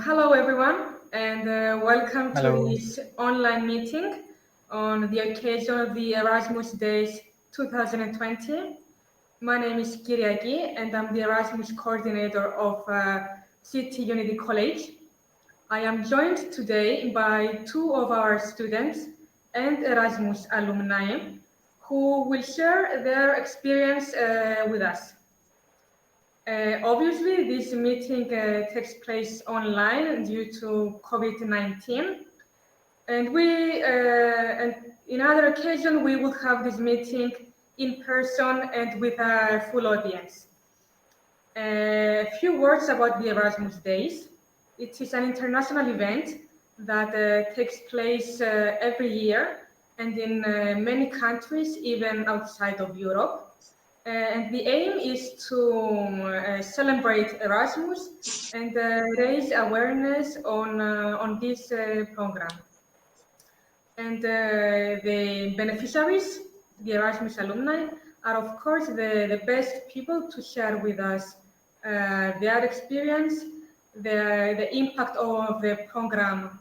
Hello, everyone, and welcome to Hello. this online meeting on the occasion of the Erasmus Days 2020. My name is Kyriaki, and I'm the Erasmus coordinator of City Unity College. I am joined today by two of our students and Erasmus alumni who will share their experience with us. Obviously, this meeting takes place online due to COVID-19, and in other occasion we will have this meeting in person and with a full audience. A few words about the Erasmus Days. It is an international event that takes place every year and in many countries, even outside of Europe. And the aim is to celebrate Erasmus and raise awareness on this program. And the beneficiaries, the Erasmus alumni, are of course the best people to share with us their experience, the impact of the program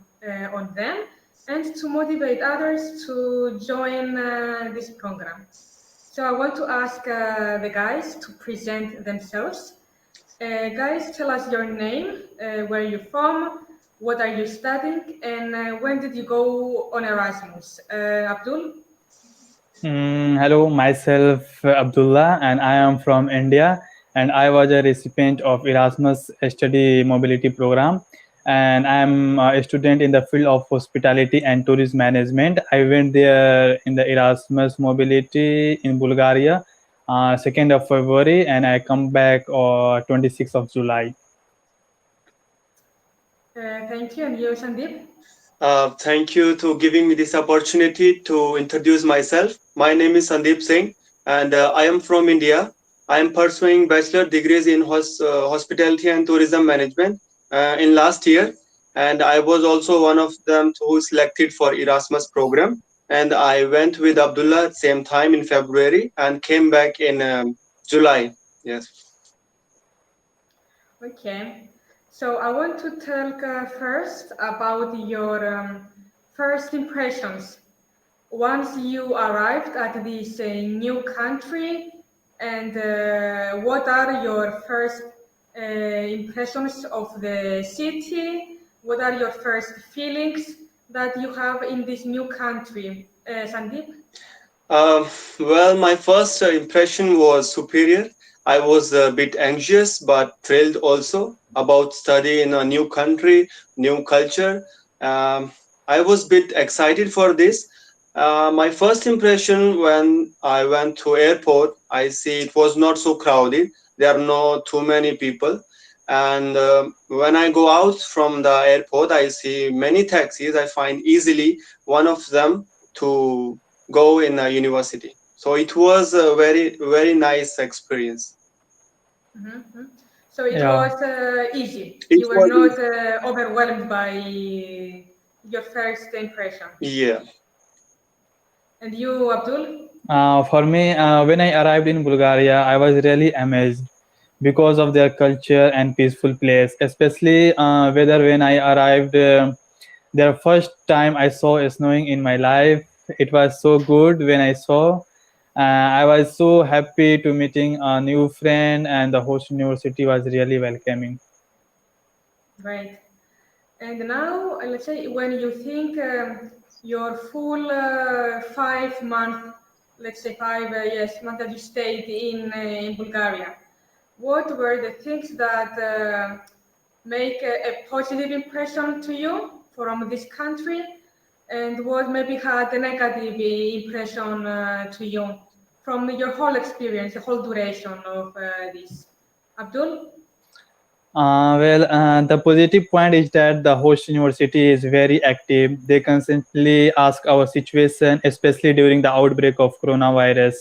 on them, and to motivate others to join this program. So I want to ask the guys to present themselves. Guys, tell us your name, where you're from, what are you studying, and when did you go on Erasmus? Abdul? Hello, myself Abdullah, and I am from India, and I was a recipient of Erasmus Study Mobility Program, and I am a student in the field of hospitality and tourism management. I went there in the Erasmus Mobility in Bulgaria, 2nd of February, and I come back 26th of July. Thank you, and you, Sandeep? Thank you to giving me this opportunity to introduce myself. My name is Sandeep Singh, and I am from India. I am pursuing bachelor degrees in hospitality and tourism management in last year, and I was also one of them who selected for Erasmus program. And I went with Abdullah at same time in February and came back in July. Yes. Okay. So I want to talk first about your first impressions once you arrived at this new country, and what are your first impressions of the city? What are your first feelings that you have in this new country? Sandeep? Well, my first impression was superior. I was a bit anxious but thrilled also about study in a new country, new culture. I was a bit excited for this. My first impression when I went to airport, I see it was not so crowded. There are not too many people. And when I go out from the airport, I see many taxis. I find easily one of them to go in a university. So it was a very nice experience. Mm-hmm. So it Yeah. was easy. It You were was not overwhelmed by your first impression. yeah. And you, Abdul? For me, when I arrived in Bulgaria, I was really amazed because of their culture and peaceful place. Especially whether when I arrived, their first time I saw snowing in my life. It was so good when I saw. I was so happy to meeting a new friend, and the host university was really welcoming. Right. And now, let's say, when you think your full 5 month, let's say yes, month that you stayed in Bulgaria, what were the things that make a positive impression to you from this country, and what maybe had a negative impression to you from your whole experience, the whole duration of this? Abdul? The positive point is that the host university is very active. They constantly ask our situation, especially during the outbreak of coronavirus.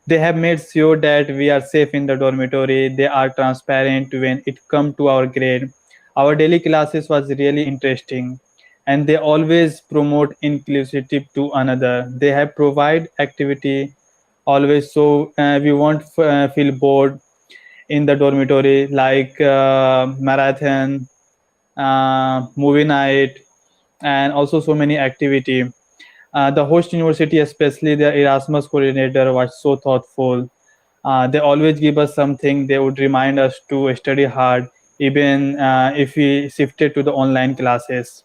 They have made sure that we are safe in the dormitory. They are transparent when it comes to our grade. Our daily classes was really interesting, and they always promote inclusivity to another. They have provide activity always, so we won't feel bored in the dormitory, like marathon, movie night, and also so many activity. The host university, especially the Erasmus coordinator, was so thoughtful. They always give us something. They would remind us to study hard, even if we shifted to the online classes.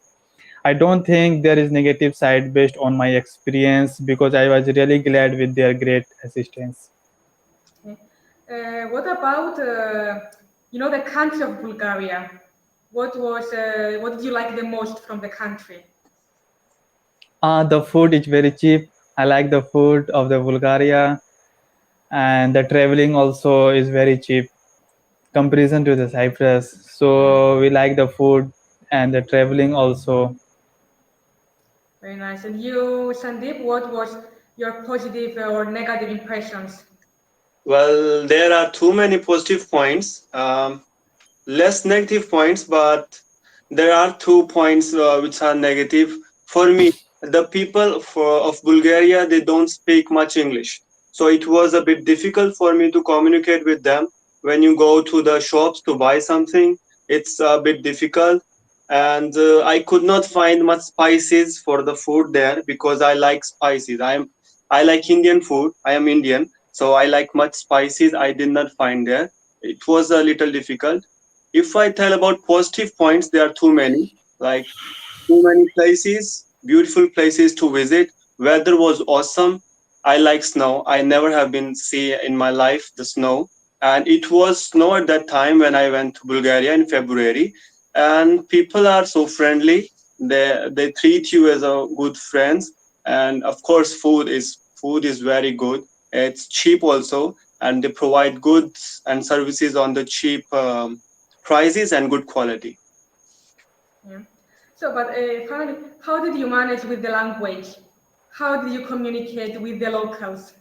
I don't think there is negative side based on my experience because I was really glad with their great assistance. Okay. What about the country of Bulgaria? What did you like the most from the country? The food is very cheap. I like the food of the Bulgaria, and the traveling also is very cheap comparison to the Cyprus. So we like the food and the traveling also. Very nice. And you, Sandeep, what was your positive or negative impressions? Well, there are too many positive points, less negative points, but there are 2 points which are negative. For me, the people of Bulgaria, they don't speak much English. So it was a bit difficult for me to communicate with them. When you go to the shops to buy something, it's a bit difficult. And I could not find much spices for the food there because I like spices. I like Indian food. I am Indian, so I like much spices. I did not find there. It was a little difficult. If I tell about positive points, there are too many. Like too many places, beautiful places to visit. Weather was awesome. I like snow. I never have been see in my life the snow, and it was snow at that time when I went to Bulgaria in February. And people are so friendly. They treat you as a good friends, and of course, food is very good. It's cheap also, and they provide goods and services on the cheap prices and good quality. Yeah. So, but finally, how did you manage with the language? How did you communicate with the locals?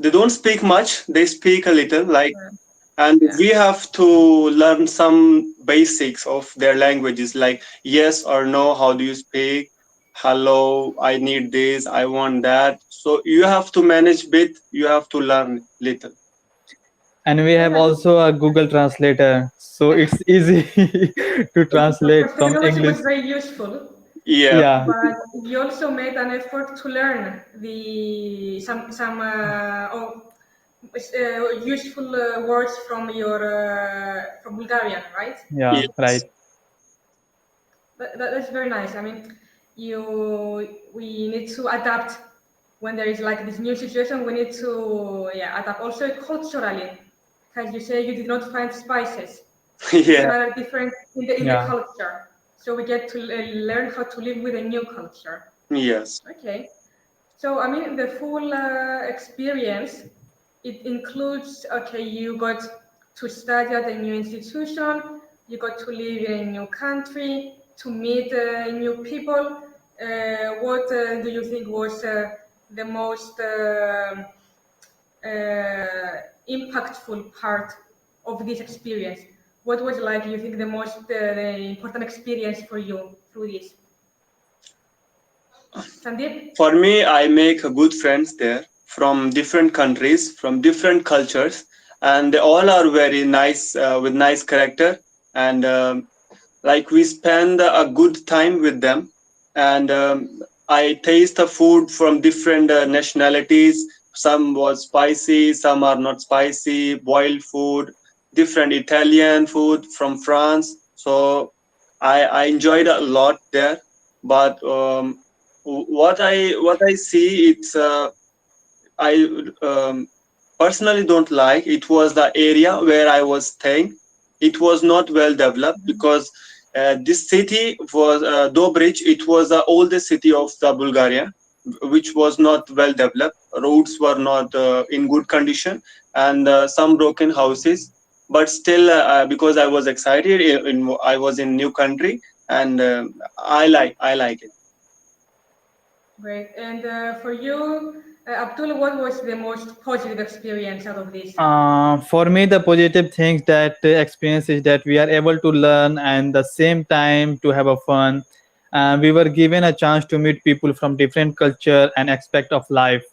They don't speak much. They speak a little, and Yeah. we have to learn some basics of their languages, like yes or no. How do you speak? Hello, I need this. I want that. So you have to manage bit. You have to learn little. And we have Yeah. also a Google Translator, so Yeah. it's easy to Of translate course, from technology English. was very useful, Yeah. Yeah, but you also made an effort to learn the some useful words from your from Bulgarian, right? yeah, Yes. right. That's very nice. I mean, we need to adapt when there is like this new situation. We need to adapt also culturally, because you say you did not find spices. This is Yeah. another difference in the Yeah. culture. So we get to learn how to live with a new culture. Yes. Okay. So I mean, the full experience, it includes, okay, you got to study at a new institution, you got to live in a new country, to meet new people. What do you think was the most impactful part of this experience? What was like you think the most the important experience for you through this? Sandeep? For me, I make good friends there from different countries, from different cultures, and they all are very nice with nice character. And like we spend a good time with them, and I taste the food from different nationalities. Some was spicy, some are not spicy, boiled food, different Italian food from France. So I enjoyed a lot there. But what I see, it's I personally don't like. It was the area where I was staying. It was not well developed because this city was Dobrich. It was the oldest city of the Bulgaria, which was not well developed. Roads were not in good condition, and some broken houses. But still, because I was excited, I was in new country, and I like it. Great. And for you, Abdul, what was the most positive experience out of this? For me, the positive things that experience is that we are able to learn and the same time to have a fun. We were given a chance to meet people from different culture and aspect of life.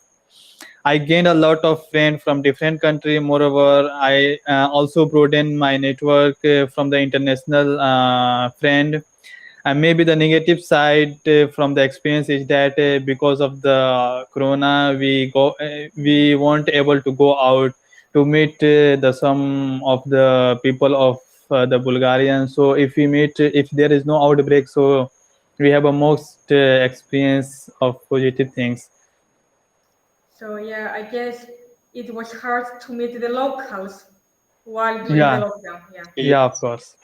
I gained a lot of friends from different country. Moreover, I also broadened my network from the international friend. And maybe the negative side from the experience is that because of the corona, we weren't able to go out to meet the some of the people of the Bulgarian. So if we meet, if there is no outbreak, so we have a most experience of positive things. So yeah, I guess it was hard to meet the locals while during the Yeah, lockdown. Yeah. yeah, of Yes. course.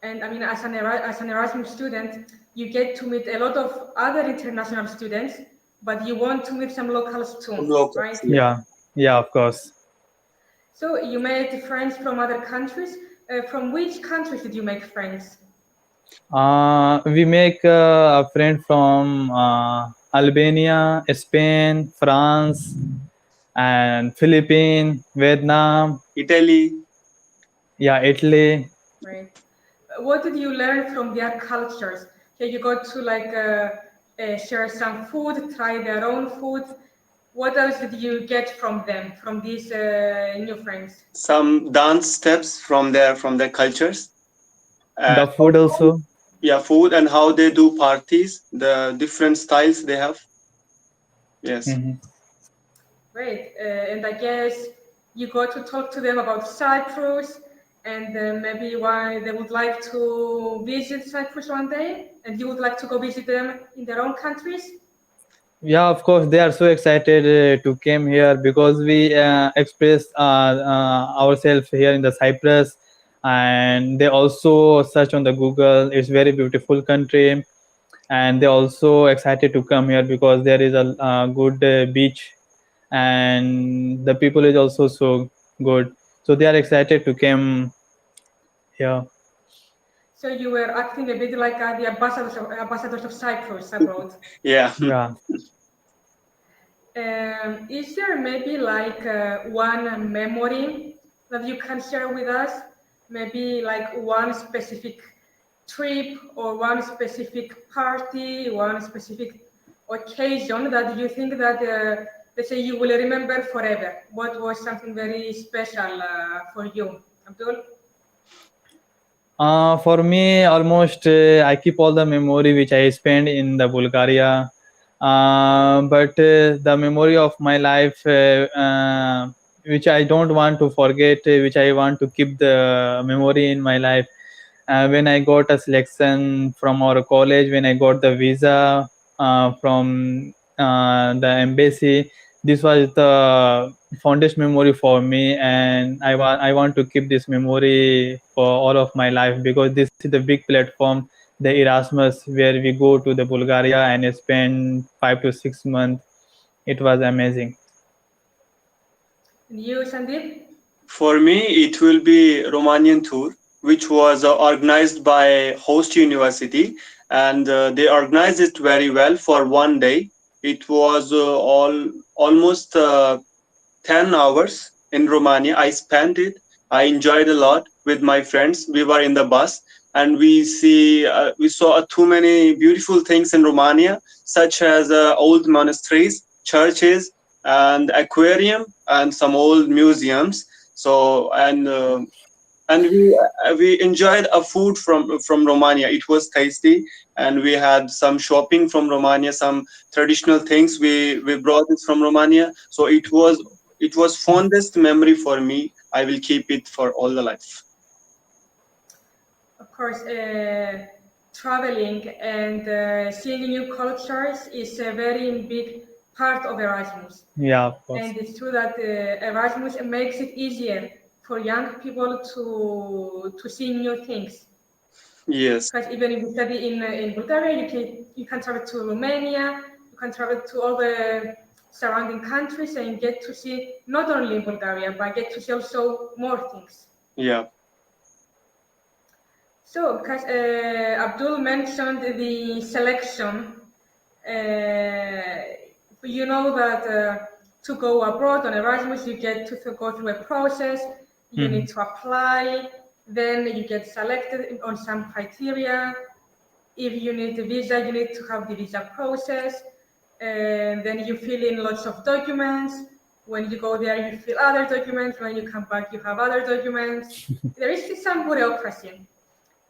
And I mean, as an Erasmus student, you get to meet a lot of other international students, but you want to meet some locals Some too, locals, right? yeah. Yeah, yeah, of course. So you made friends from other countries. From which countries did you make friends? We make a friend from Albania, Spain, France, and Philippines, Vietnam, Italy. yeah, Italy. Right. What did you learn from their cultures? Okay, you got to like share some food, try their own food. What else did you get from them, from these new friends? Some dance steps from their cultures, and The food also. yeah, food and how they do parties, the different styles they have. Yes. Mhm. Great. And I guess you got to talk to them about Cyprus and maybe why they would like to visit Cyprus one day, and you would like to go visit them in their own countries. Yeah, of course, they are so excited to come here because we express ourselves here in the Cyprus, and they also search on the Google. It's very beautiful country, and they also excited to come here because there is a good beach, and the people is also so good. So they are excited to come here. So you were acting a bit like the ambassadors of Cyprus abroad. Yeah. Yeah. Is there maybe like one memory that you can share with us? Maybe like one specific trip or one specific party, one specific occasion that you think that, let's say, you will remember forever. What was something very special for you, Abdul? For me, almost I keep all the memory which I spent in the Bulgaria. But the memory of my life, which I don't want to forget, which I want to keep the memory in my life. When I got a selection from our college, when I got the visa from the embassy, this was the fondest memory for me, and I want to keep this memory for all of my life because this is the big platform, the Erasmus, where we go to the Bulgaria and spend 5 to 6 months. It was amazing. And you, Sandeep? For me, it will be Romanian tour, which was organized by host university, and they organized it very well for one day. It was almost 10 hours in Romania. I spent it. I enjoyed a lot with my friends. We were in the bus, and we saw too many beautiful things in Romania, such as old monasteries, churches, and aquarium, and some old museums. So and we enjoyed a food from Romania. It was tasty, and we had some shopping from Romania, some traditional things we brought it from Romania. So it was fondest memory for me. I will keep it for all the life. Of course, traveling and seeing new cultures is a very big part of Erasmus. Yeah, of course. And it's true that Erasmus makes it easier for young people to see new things. Yes, Because even if you study in Bulgaria, you can travel to Romania, you can travel to all the surrounding countries and get to see not only Bulgaria, but get to see also more things. yeah, So, because Abdul mentioned the selection, you know that to go abroad on Erasmus, you get to go through a process. You Mhm. need to apply, then you get selected on some criteria. If you need a visa, you need to have the visa process. and then you fill in lots of documents. When you go there, you fill other documents. When you come back, you have other documents. There is some bureaucracy.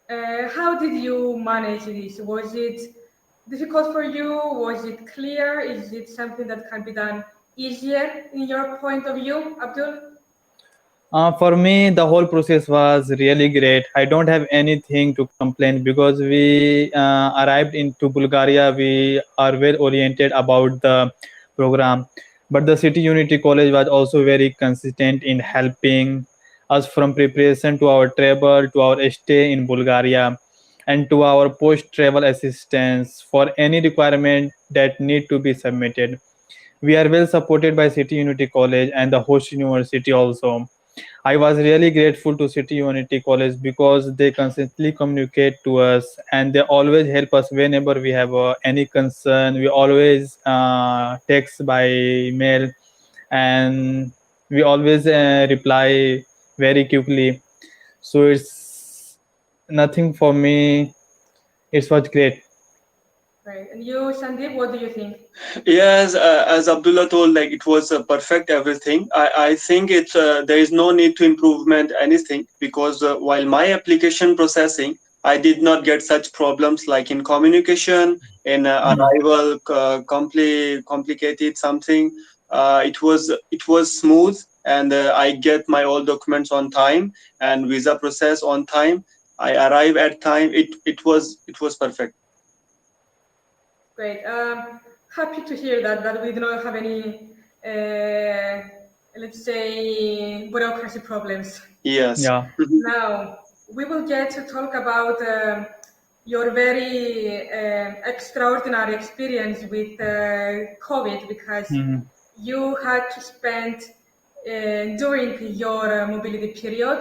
How did you manage this? Was it difficult for you? Was it clear? Is it something that can be done easier in your point of view, Abdul? For me, the whole process was really great. I don't have anything to complain because we arrived into Bulgaria. We are well oriented about the program, but the City Unity College was also very consistent in helping us from preparation to our travel to our stay in Bulgaria and to our post-travel assistance for any requirement that need to be submitted. We are well supported by City Unity College and the host university also. I was really grateful to City Unity College because they constantly communicate to us and they always help us whenever we have any concern. We always text by mail and we always reply very quickly. So it's nothing for me. It was great. Right. And you, Sandeep, what do you think? Yes, as Abdullah told, like it was perfect everything. I think it's there is no need to improvement anything because while my application processing, I did not get such problems like in communication, in arrival, complicated something. It was smooth, and I get my all documents on time and visa process on time. I arrive at time. It was perfect. Great. Happy to hear that we do not have any, let's say, bureaucracy problems. Yes. Yeah. Now, we will get to talk about your very extraordinary experience with COVID because Mhm. you had to spend, during your mobility period,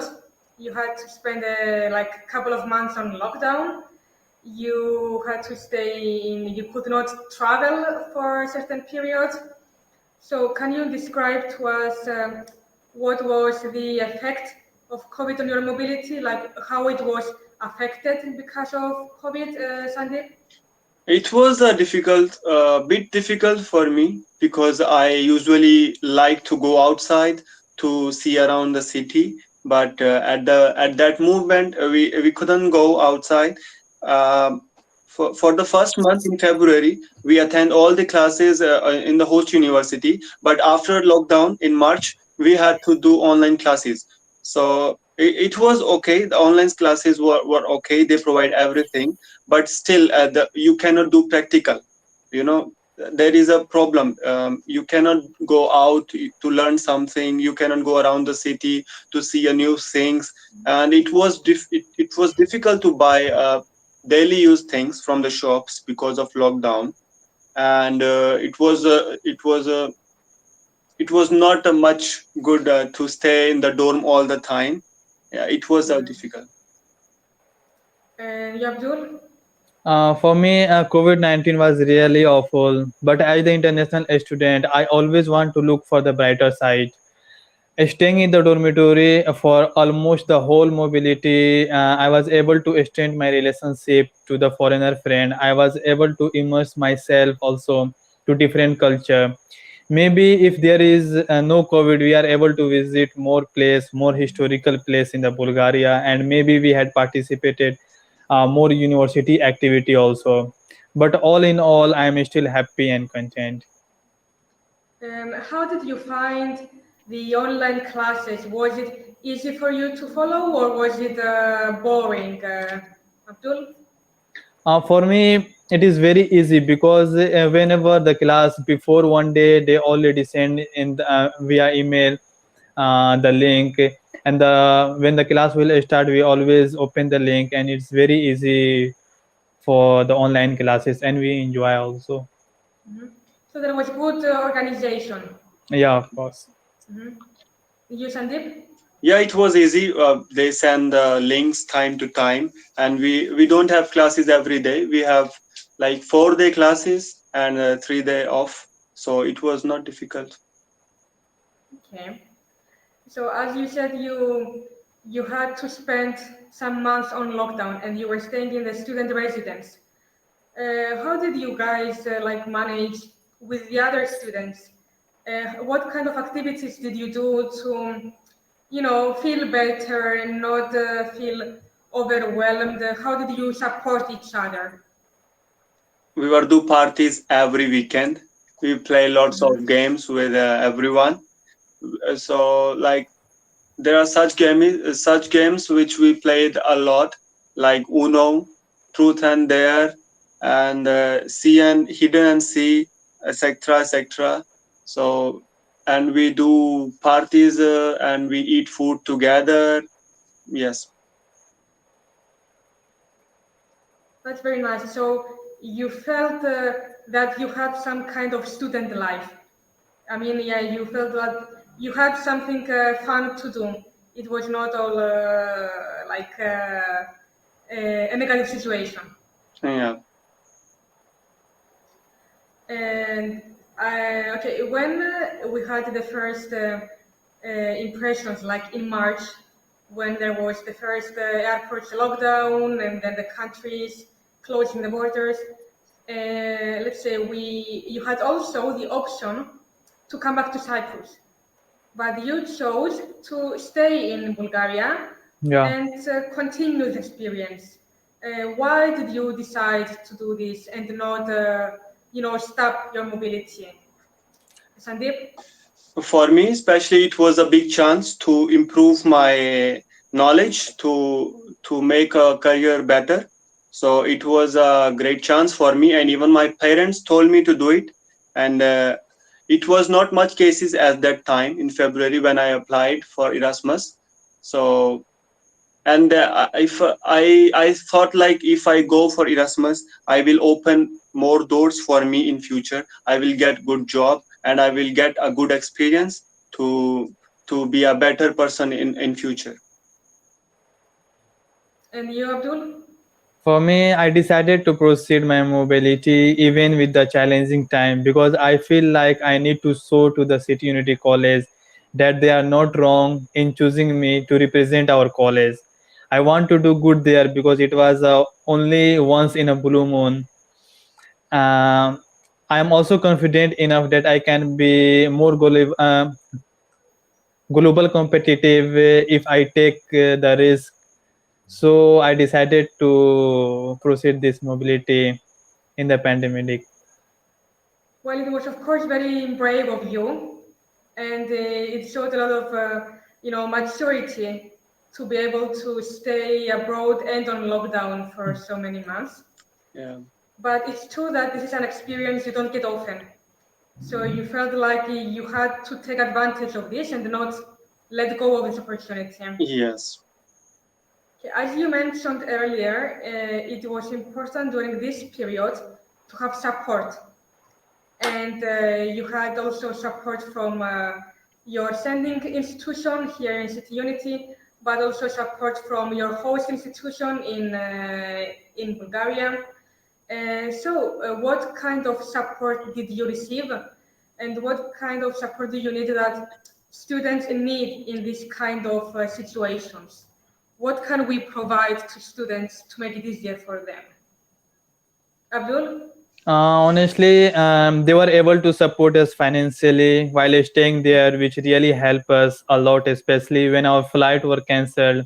you had to spend like a couple of months on lockdown. You had to stay in, you could not travel for a certain period. So can you describe to us what was the effect of COVID on your mobility, like how it was affected because of COVID, Sandeep? It was a bit difficult for me because I usually like to go outside to see around the city. But at that movement, we couldn't go outside. Um, for the first month in February, we attend all the classes in the host university. But after lockdown in March, we had to do online classes. So it was okay. The online classes were okay. They provide everything, but still you cannot do practical, you know. There is a problem. You cannot go out to learn something, you cannot go around the city to see a new things, and it was difficult to buy daily use things from the shops because of lockdown. And it was not much good to stay in the dorm all the time. Yeah, it was difficult. And you, Abdul? For me, COVID-19 was really awful. But as the international student, I always want to look for the brighter side. Staying in the dormitory for almost the whole mobility, I was able to extend my relationship to the foreigner friend. I was able to immerse myself also to different culture. Maybe if there is no COVID, we are able to visit more place, more historical place in the Bulgaria, and maybe we had participated more university activity also. But all in all, I am still happy and content. How did you find the online classes? Was it easy for you to follow or was it boring, Abdul? For me, it is very easy because whenever the class before one day, they already send in via email the link, and when the class will start, we always open the link, and it's very easy for the online classes, and we enjoy also. Mhm. So there was good organization. Yeah, of course. Mhm. You, Sandeep? Yeah, it was easy. They send the links time to time, and we don't have classes every day. We have like 4 day classes and 3 day off, so it was not difficult. Okay. So as you said, you had to spend some months on lockdown and you were staying in the student residence. How did you guys like manage with the other students? What kind of activities did you do to, feel better and not feel overwhelmed? How did you support each other? We were do parties every weekend. We play lots Mhm. of games with everyone. So like there are such games which we played a lot, like Uno, Truth and Dare, and See and Hidden and See, etc., etc. So, and we do parties and we eat food together. Yes, That's very nice. So you felt that you had some kind of student life. I mean, yeah, you felt that you had something fun to do. It was not all like a negative situation. yeah. And okay, when we had the first impressions, like in March, when there was the first airport lockdown and then the countries closing the borders, let's say you had also the option to come back to Cyprus, but you chose to stay in Bulgaria Yeah. and continue the experience. Why did you decide to do this and not, stop your mobility? Sandeep? For me, especially, it was a big chance to improve my knowledge to make a career better. So it was a great chance for me, and even my parents told me to do it. And it was not much cases at that time in February when I applied for Erasmus. So and if I thought like if I go for Erasmus, I will open more doors for me in future. I will get good job and I will get a good experience to be a better person in future. And you, Abdul? For me, I decided to proceed my mobility even with the challenging time because I feel like I need to show to the City Unity College that they are not wrong in choosing me to represent our college. I want to do good there because it was only once in a blue moon. I am also confident enough that I can be more global competitive if I take the risk. So I decided to proceed this mobility in the pandemic. Well, it was, of course, very brave of you, and it showed a lot of, maturity to be able to stay abroad and on lockdown for so many months. Yeah. But it's true that this is an experience you don't get often. So you felt like you had to take advantage of this and not let go of this opportunity. Yes. Okay, as you mentioned earlier, it was important during this period to have support. And you had also support from your sending institution here in City Unity, but also support from your host institution in Bulgaria. What kind of support did you receive, and what kind of support do you need that students need in this kind of situations? What can we provide to students to make it easier for them? Abdul? Honestly, they were able to support us financially while staying there, which really helped us a lot, especially when our flight were cancelled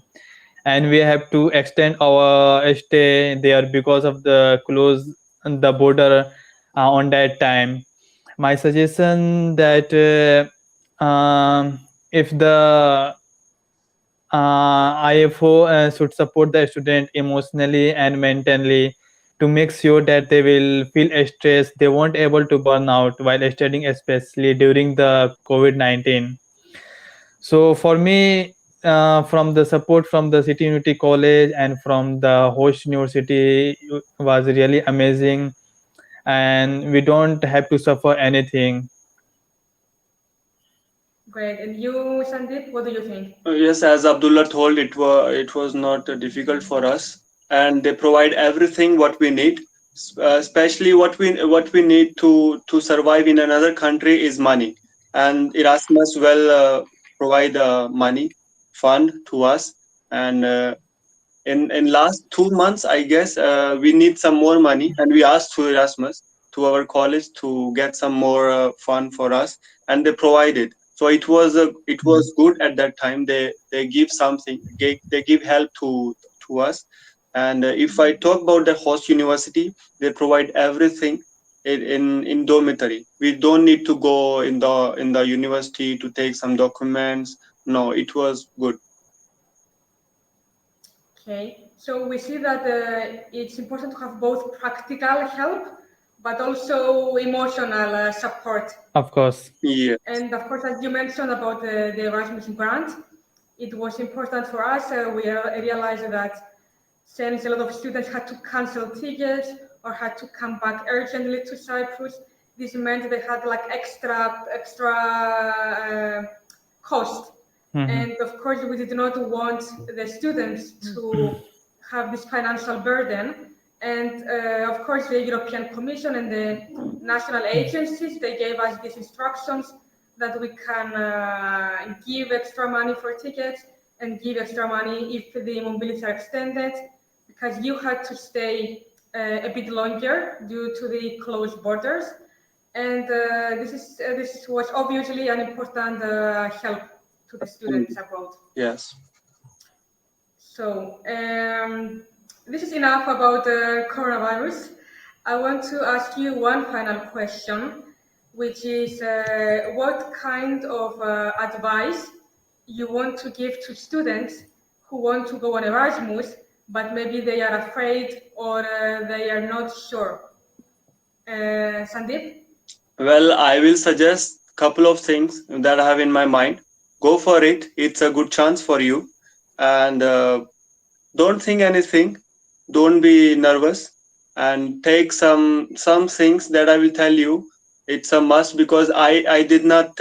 and we have to extend our stay there because of the close the border on that time. My suggestion that if the IFO should support the student emotionally and mentally to make sure that they will feel stressed, they won't able to burn out while studying, especially during the COVID-19. So for me, from the support from the City Unity College and from the host university was really amazing, and we don't have to suffer anything. Great. And you, Sandeep, what do you think? Yes, as Abdullah told, it was not difficult for us, and they provide everything what we need. Especially what we need to survive in another country is money, and Erasmus will provide money fund to us. And in last 2 months, I guess we need some more money, and we asked to Erasmus. to our college to get some more fun for us, and they provided. So it was good at that time. They give something, they give help to us. And if I talk about the host university, they provide everything in dormitory. We don't need to go in the university to take some documents. No, it was good. Okay, so we see that it's important to have both practical help, but also emotional support. Of course. Yeah. And of course, as you mentioned about the Erasmus grant, it was important for us. We realized that since a lot of students had to cancel tickets or had to come back urgently to Cyprus, this meant they had like extra cost. And of course, we did not want the students to have this financial burden. And of course, the European Commission and the national agencies, they gave us these instructions that we can give extra money for tickets and give extra money if the mobility are extended, because you had to stay a bit longer due to the closed borders. And this was obviously an important help to the students abroad. Yes. So this is enough about the coronavirus. I want to ask you one final question, which is what kind of advice you want to give to students who want to go on Erasmus, but maybe they are afraid or they are not sure. Sandeep? Well, I will suggest a couple of things that I have in my mind. Go for it. It's a good chance for you. And don't think anything. Don't be nervous. And take some things that I will tell you. It's a must because I did not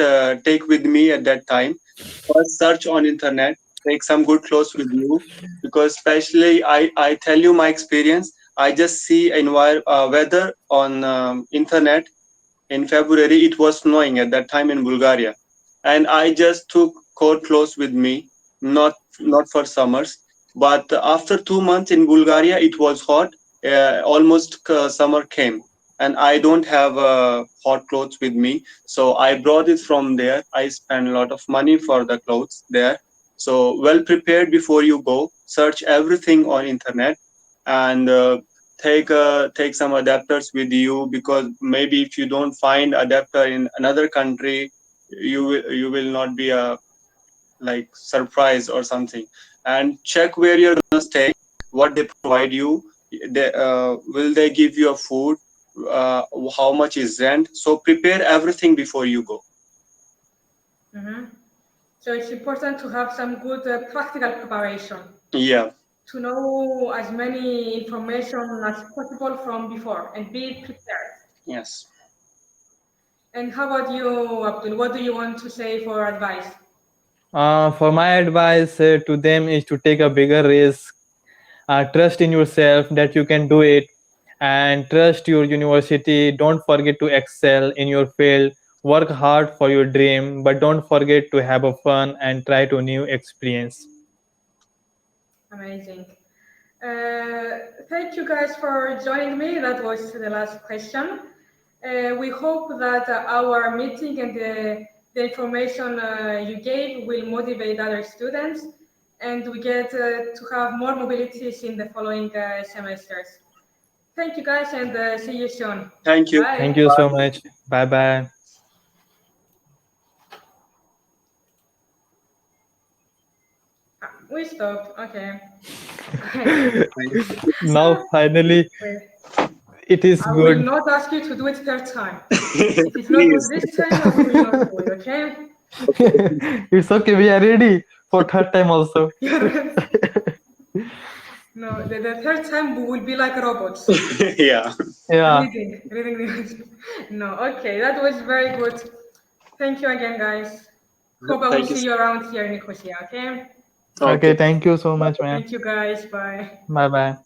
take with me at that time. First, search on internet. Take some good clothes with you because especially I tell you my experience. I just see weather on internet. In February, it was snowing at that time in Bulgaria, and I just took coat clothes with me, not for summers. But after 2 months in Bulgaria, it was hot. Almost summer came, and I don't have hot clothes with me, so I brought it from there. I spent a lot of money for the clothes there. So well prepared before you go. Search everything on internet, and take some adapters with you because maybe if you don't find adapter in another country, you will not be like surprised or something. And check where you're gonna stay, what they provide you. Will they give you a food? How much is rent? So prepare everything before you go. Mm-hmm. So it's important to have some good practical preparation. Yeah. To know as many information as possible from before and be prepared. Yes. And how about you, Abdul? What do you want to say for advice? For my advice to them is to take a bigger risk. Trust in yourself that you can do it, and trust your university. Don't forget to excel in your field. Work hard for your dream, but don't forget to have a fun and try to new experience. Amazing. Thank you guys for joining me. That was the last question. We hope that our meeting and the information you gave will motivate other students, and we get to have more mobilities in the following semesters. Thank you guys, and see you soon. Thank you. Bye. Thank you so much. Bye bye. We stopped. Okay. Now finally it is I will good. not ask you to do it third time. If it's not good this time, I will not do it. Okay? It's okay. We are ready for third time also. No, the third time we will be like robots. Yeah. Yeah. Reading. No, okay, that was very good. Thank you again, guys. Hope I will Thank you. see you around here in Nicosia, okay? Okay. Thank you so much, man. Thank you, guys. Bye. Bye bye.